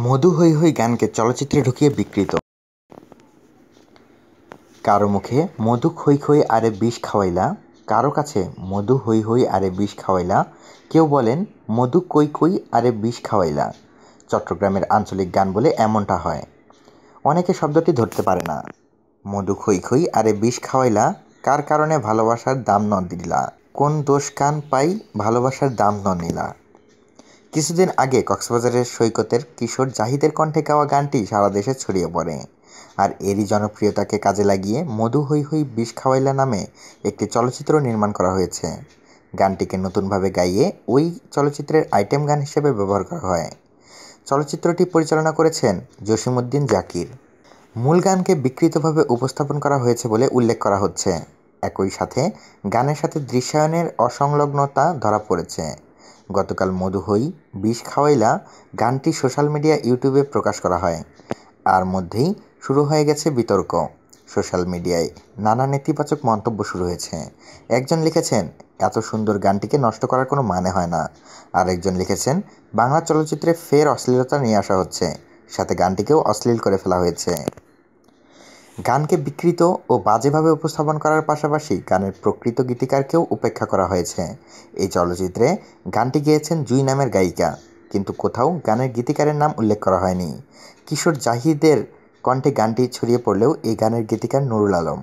মধু হৈ হৈ গানকে চলচ্চিত্রে ঢুকিয়ে বিকৃত। কারো মুখে মধু খই খই আরে বিষ খাওয়াইলা, কারো কাছে মধু হৈ হৈ আরে বিষ খাওয়াইলা, কেউ বলেন মধু কই কই আরে বিষ খাওয়াইলা। চট্টগ্রামের আঞ্চলিক গান বলে এমনটা হয়। অনেকে শব্দটি ধরতে পারে না। মধু খই খই আরে বিষ খাওয়াইলা, কার কারণে ভালোবাসার দাম ন দিলা, কোন দোষ কান পাই ভালোবাসার দাম ন নিলা। কিছুদিন আগে কক্সবাজারের সৈকতের কিশোর জাহিদের কণ্ঠে গাওয়া গানটি সারা দেশে ছড়িয়ে পড়ে। আর এরই জনপ্রিয়তাকে কাজে লাগিয়ে মধু হৈ হৈ বিষ খাওয়াইলা নামে একটি চলচ্চিত্র নির্মাণ করা হয়েছে। গানটিকে নতুনভাবে গাইয়ে ওই চলচ্চিত্রের আইটেম গান হিসেবে ব্যবহার করা হয়। চলচ্চিত্রটি পরিচালনা করেছেন জসিমউদ্দিন জাকির। মূল গানকে বিকৃতভাবে উপস্থাপন করা হয়েছে বলে উল্লেখ করা হচ্ছে। একই সাথে গানের সাথে দৃশ্যায়নের অসংলগ্নতা ধরা পড়েছে। গতকাল মধু হৈ বিষ খাওয়াইলা গানটি সোশ্যাল মিডিয়া ইউটিউবে প্রকাশ করা হয়। আর মধ্যেই শুরু হয়ে গেছে বিতর্ক। সোশ্যাল মিডিয়ায় নানা নেতিবাচক মন্তব্য শুরু হয়েছে। একজন লিখেছেন, এত সুন্দর গানটিকে নষ্ট করার কোনো মানে হয় না। আর একজন লিখেছেন, বাংলা চলচ্চিত্রে ফের অশ্লীলতা নিয়ে আসা হচ্ছে, সাথে গানটিকেও অশ্লীল করে ফেলা হয়েছে। গানকে বিকৃত ও বাজেভাবে উপস্থাপন করার পাশাপাশি গানের প্রকৃত গীতিকারকেও উপেক্ষা করা হয়েছে। এই চলচ্চিত্রে গানটি গেয়েছেন জুই নামের গায়িকা, কিন্তু কোথাও গানের গীতিকারের নাম উল্লেখ করা হয়নি। কিশোর জাহিদের কণ্ঠে গানটি ছড়িয়ে পড়লেও এই গানের গীতিকার নুরুল আলম।